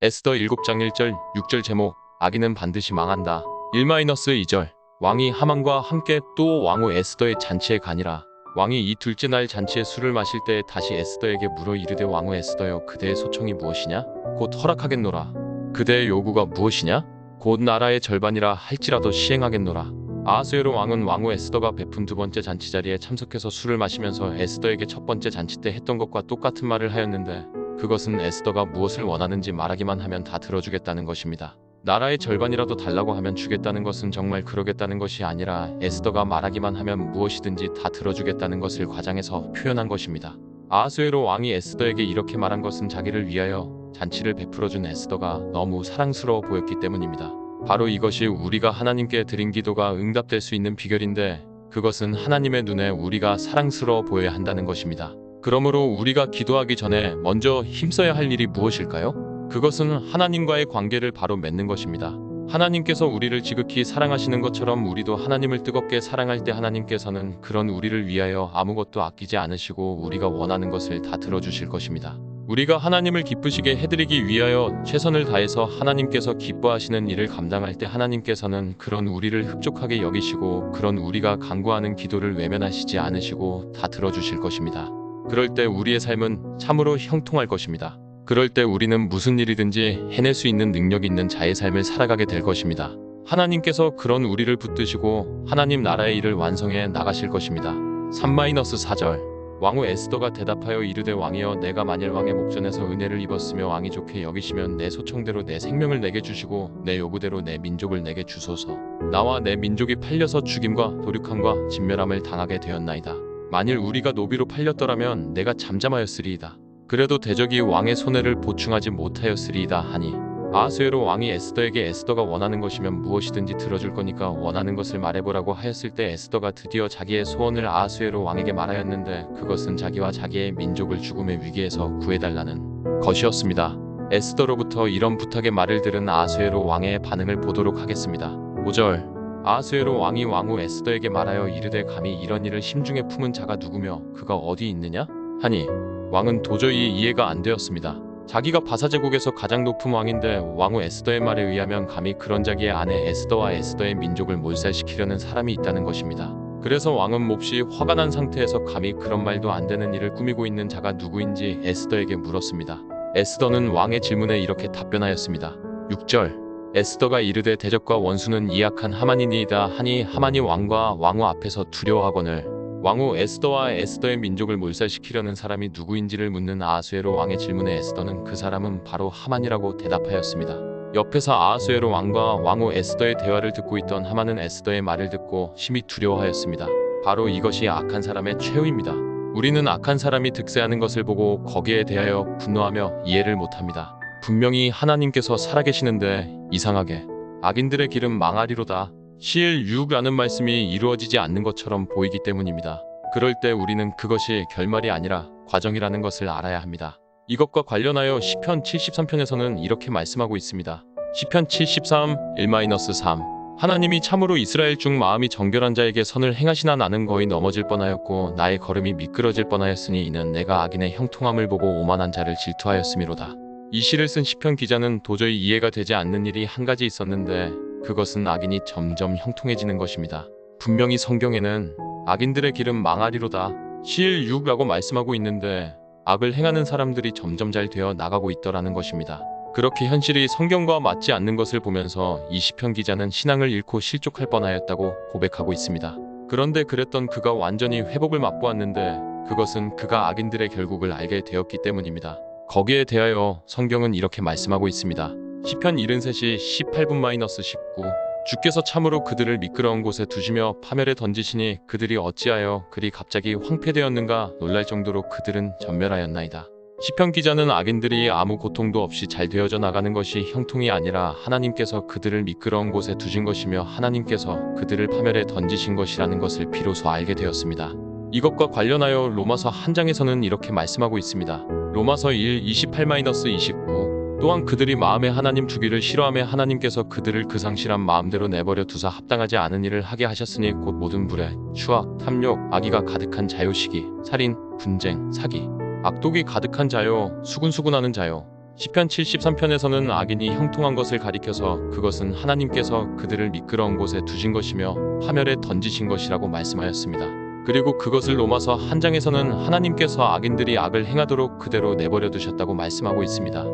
에스더 7장 1절 6절 제목 아기는 반드시 망한다. 1-2절 왕이 하만과 함께 또 왕후 에스더의 잔치에 가니라. 왕이 이 둘째 날 잔치에 술을 마실 때에 다시 에스더에게 물어 이르되 왕후 에스더여 그대의 소청이 무엇이냐? 곧 허락하겠노라. 그대의 요구가 무엇이냐? 곧 나라의 절반이라 할지라도 시행하겠노라. 아하수에로 왕은 왕후 에스더가 베푼 두 번째 잔치 자리에 참석해서 술을 마시면서 에스더에게 첫 번째 잔치 때 했던 것과 똑같은 말을 하였는데 그것은 에스더가 무엇을 원하는지 말하기만 하면 다 들어주겠다는 것입니다. 나라의 절반이라도 달라고 하면 주겠다는 것은 정말 그러겠다는 것이 아니라 에스더가 말하기만 하면 무엇이든지 다 들어주겠다는 것을 과장해서 표현한 것입니다. 아하수에로 왕이 에스더에게 이렇게 말한 것은 자기를 위하여 잔치를 베풀어준 에스더가 너무 사랑스러워 보였기 때문입니다. 바로 이것이 우리가 하나님께 드린 기도가 응답될 수 있는 비결인데 그것은 하나님의 눈에 우리가 사랑스러워 보여야 한다는 것입니다. 그러므로 우리가 기도하기 전에 먼저 힘써야 할 일이 무엇일까요? 그것은 하나님과의 관계를 바로 맺는 것입니다. 하나님께서 우리를 지극히 사랑하시는 것처럼 우리도 하나님을 뜨겁게 사랑할 때 하나님께서는 그런 우리를 위하여 아무것도 아끼지 않으시고 우리가 원하는 것을 다 들어주실 것입니다. 우리가 하나님을 기쁘시게 해드리기 위하여 최선을 다해서 하나님께서 기뻐하시는 일을 감당할 때 하나님께서는 그런 우리를 흡족하게 여기시고 그런 우리가 간구하는 기도를 외면하시지 않으시고 다 들어주실 것입니다. 그럴 때 우리의 삶은 참으로 형통할 것입니다. 그럴 때 우리는 무슨 일이든지 해낼 수 있는 능력 있는 자의 삶을 살아가게 될 것입니다. 하나님께서 그런 우리를 붙드시고 하나님 나라의 일을 완성해 나가실 것입니다. 3-4절 왕후 에스더가 대답하여 이르되 왕이여 내가 만일 왕의 목전에서 은혜를 입었으며 왕이 좋게 여기시면 내 소청대로 내 생명을 내게 주시고 내 요구대로 내 민족을 내게 주소서. 나와 내 민족이 팔려서 죽임과 도륙함과 진멸함을 당하게 되었나이다. 만일 우리가 노비로 팔렸더라면 내가 잠잠하였으리이다. 그래도 대적이 왕의 손해를 보충하지 못하였으리이다 하니 아하수에로 왕이 에스더에게 에스더가 원하는 것이면 무엇이든지 들어줄 거니까 원하는 것을 말해보라고 하였을 때 에스더가 드디어 자기의 소원을 아하수에로 왕에게 말하였는데 그것은 자기와 자기의 민족을 죽음의 위기에서 구해달라는 것이었습니다. 에스더로부터 이런 부탁의 말을 들은 아하수에로 왕의 반응을 보도록 하겠습니다. 5절 아하수에로 왕이 왕후 에스더에게 말하여 이르되 감히 이런 일을 심중에 품은 자가 누구며 그가 어디 있느냐? 하니 왕은 도저히 이해가 안 되었습니다. 자기가 바사제국에서 가장 높은 왕인데 왕후 에스더의 말에 의하면 감히 그런 자기의 아내 에스더와 에스더의 민족을 몰살시키려는 사람이 있다는 것입니다. 그래서 왕은 몹시 화가 난 상태에서 감히 그런 말도 안 되는 일을 꾸미고 있는 자가 누구인지 에스더에게 물었습니다. 에스더는 왕의 질문에 이렇게 답변하였습니다. 6절 에스더가 이르되 대적과 원수는 이 악한 하만이니이다 하니 하만이 왕과 왕후 앞에서 두려워하거늘 왕후 에스더와 에스더의 민족을 몰살시키려는 사람이 누구인지를 묻는 아하수에로 왕의 질문에 에스더는 그 사람은 바로 하만이라고 대답하였습니다. 옆에서 아하수에로 왕과 왕후 에스더의 대화를 듣고 있던 하만은 에스더의 말을 듣고 심히 두려워하였습니다. 바로 이것이 악한 사람의 최후입니다. 우리는 악한 사람이 득세하는 것을 보고 거기에 대하여 분노하며 이해를 못합니다. 분명히 하나님께서 살아계시는데 이상하게 악인들의 길은 망하리로다. 시일 6라는 말씀이 이루어지지 않는 것처럼 보이기 때문입니다. 그럴 때 우리는 그것이 결말이 아니라 과정이라는 것을 알아야 합니다. 이것과 관련하여 시편 73편에서는 이렇게 말씀하고 있습니다. 시편 73, 1-3 하나님이 참으로 이스라엘 중 마음이 정결한 자에게 선을 행하시나 나는 거의 넘어질 뻔하였고 나의 걸음이 미끄러질 뻔하였으니 이는 내가 악인의 형통함을 보고 오만한 자를 질투하였음이로다. 이 시를 쓴 시편 기자는 도저히 이해가 되지 않는 일이 한 가지 있었는데 그것은 악인이 점점 형통해지는 것입니다. 분명히 성경에는 악인들의 길은 망하리로다 시일 6라고 말씀하고 있는데 악을 행하는 사람들이 점점 잘 되어 나가고 있더라는 것입니다. 그렇게 현실이 성경과 맞지 않는 것을 보면서 이 시편 기자는 신앙을 잃고 실족할 뻔하였다고 고백하고 있습니다. 그런데 그랬던 그가 완전히 회복을 맛보았는데 그것은 그가 악인들의 결국을 알게 되었기 때문입니다. 거기에 대하여 성경은 이렇게 말씀하고 있습니다. 시편 73시 18-19 주께서 참으로 그들을 미끄러운 곳에 두시며 파멸에 던지시니 그들이 어찌하여 그리 갑자기 황폐되었는가 놀랄 정도로 그들은 전멸하였나이다. 시편 기자는 악인들이 아무 고통도 없이 잘 되어져 나가는 것이 형통이 아니라 하나님께서 그들을 미끄러운 곳에 두신 것이며 하나님께서 그들을 파멸에 던지신 것이라는 것을 비로소 알게 되었습니다. 이것과 관련하여 로마서 한 장에서는 이렇게 말씀하고 있습니다. 로마서 1, 28-29 또한 그들이 마음에 하나님 주기를 싫어하며 하나님께서 그들을 그 상실한 마음대로 내버려 두사 합당하지 않은 일을 하게 하셨으니 곧 모든 불의, 추악, 탐욕, 악의가 가득한 자요 시기, 살인, 분쟁, 사기, 악독이 가득한 자요 수군수군하는 자요 시편 73편에서는 악인이 형통한 것을 가리켜서 그것은 하나님께서 그들을 미끄러운 곳에 두신 것이며 파멸에 던지신 것이라고 말씀하였습니다. 그리고 그것을 로마서 한 장에서는 하나님께서 악인들이 악을 행하도록 그대로 내버려 두셨다고 말씀하고 있습니다.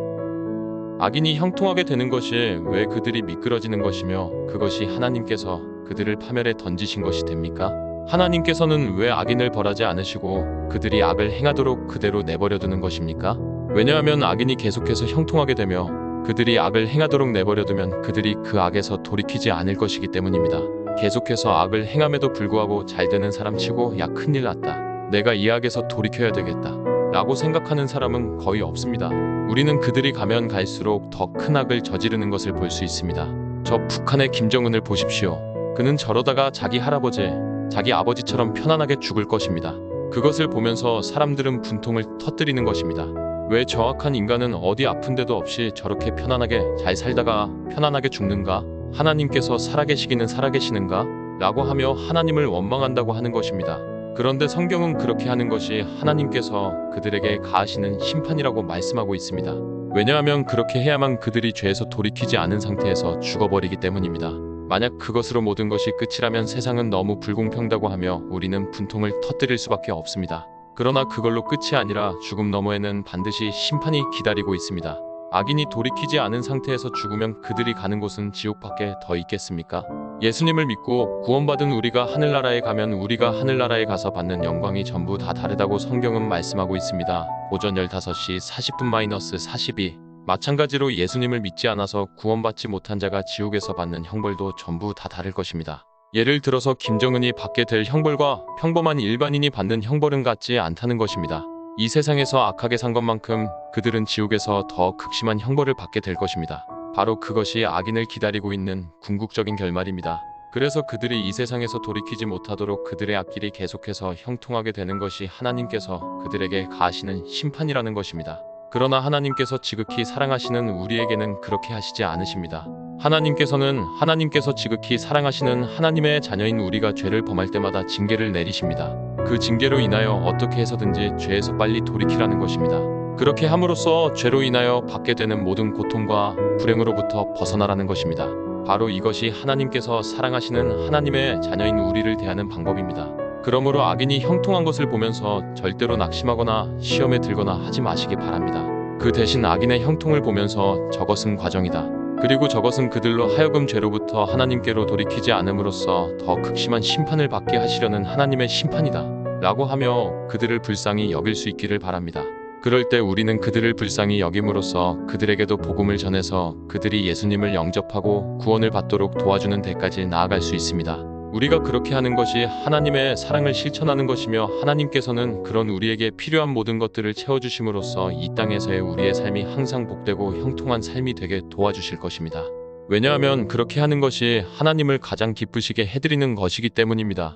악인이 형통하게 되는 것이 왜 그들이 미끄러지는 것이며 그것이 하나님께서 그들을 파멸에 던지신 것이 됩니까? 하나님께서는 왜 악인을 벌하지 않으시고 그들이 악을 행하도록 그대로 내버려 두는 것입니까? 왜냐하면 악인이 계속해서 형통하게 되며 그들이 악을 행하도록 내버려 두면 그들이 그 악에서 돌이키지 않을 것이기 때문입니다. 계속해서 악을 행함에도 불구하고 잘 되는 사람 치고 야 큰일 났다. 내가 이 악에서 돌이켜야 되겠다. 라고 생각하는 사람은 거의 없습니다. 우리는 그들이 가면 갈수록 더 큰 악을 저지르는 것을 볼 수 있습니다. 저 북한의 김정은을 보십시오. 그는 저러다가 자기 할아버지, 자기 아버지처럼 편안하게 죽을 것입니다. 그것을 보면서 사람들은 분통을 터뜨리는 것입니다. 왜 저 악한 인간은 어디 아픈 데도 없이 저렇게 편안하게 잘 살다가 편안하게 죽는가? 하나님께서 살아계시기는 살아계시는가? 라고 하며 하나님을 원망한다고 하는 것입니다. 그런데 성경은 그렇게 하는 것이 하나님께서 그들에게 가하시는 심판이라고 말씀하고 있습니다. 왜냐하면 그렇게 해야만 그들이 죄에서 돌이키지 않은 상태에서 죽어버리기 때문입니다. 만약 그것으로 모든 것이 끝이라면 세상은 너무 불공평하다고 하며 우리는 분통을 터뜨릴 수밖에 없습니다. 그러나 그걸로 끝이 아니라 죽음 너머에는 반드시 심판이 기다리고 있습니다. 악인이 돌이키지 않은 상태에서 죽으면 그들이 가는 곳은 지옥밖에 더 있겠습니까? 예수님을 믿고 구원받은 우리가 하늘나라에 가면 우리가 하늘나라에 가서 받는 영광이 전부 다 다르다고 성경은 말씀하고 있습니다. 오전 15시 40분-42. 마찬가지로 예수님을 믿지 않아서 구원받지 못한 자가 지옥에서 받는 형벌도 전부 다 다를 것입니다. 예를 들어서 김정은이 받게 될 형벌과 평범한 일반인이 받는 형벌은 같지 않다는 것입니다. 이 세상에서 악하게 산 것만큼 그들은 지옥에서 더 극심한 형벌을 받게 될 것입니다. 바로 그것이 악인을 기다리고 있는 궁극적인 결말입니다. 그래서 그들이 이 세상에서 돌이키지 못하도록 그들의 앞길이 계속해서 형통하게 되는 것이 하나님께서 그들에게 가하시는 심판이라는 것입니다. 그러나 하나님께서 지극히 사랑하시는 우리에게는 그렇게 하시지 않으십니다. 하나님께서 지극히 사랑하시는 하나님의 자녀인 우리가 죄를 범할 때마다 징계를 내리십니다. 그 징계로 인하여 어떻게 해서든지 죄에서 빨리 돌이키라는 것입니다. 그렇게 함으로써 죄로 인하여 받게 되는 모든 고통과 불행으로부터 벗어나라는 것입니다. 바로 이것이 하나님께서 사랑하시는 하나님의 자녀인 우리를 대하는 방법입니다. 그러므로 악인이 형통한 것을 보면서 절대로 낙심하거나 시험에 들거나 하지 마시기 바랍니다. 그 대신 악인의 형통을 보면서 저것은 과정이다. 그리고 저것은 그들로 하여금 죄로부터 하나님께로 돌이키지 않음으로써 더 극심한 심판을 받게 하시려는 하나님의 심판이다. 라고 하며 그들을 불쌍히 여길 수 있기를 바랍니다. 그럴 때 우리는 그들을 불쌍히 여김으로써 그들에게도 복음을 전해서 그들이 예수님을 영접하고 구원을 받도록 도와주는 데까지 나아갈 수 있습니다. 우리가 그렇게 하는 것이 하나님의 사랑을 실천하는 것이며 하나님께서는 그런 우리에게 필요한 모든 것들을 채워주심으로써 이 땅에서의 우리의 삶이 항상 복되고 형통한 삶이 되게 도와주실 것입니다. 왜냐하면 그렇게 하는 것이 하나님을 가장 기쁘시게 해드리는 것이기 때문입니다.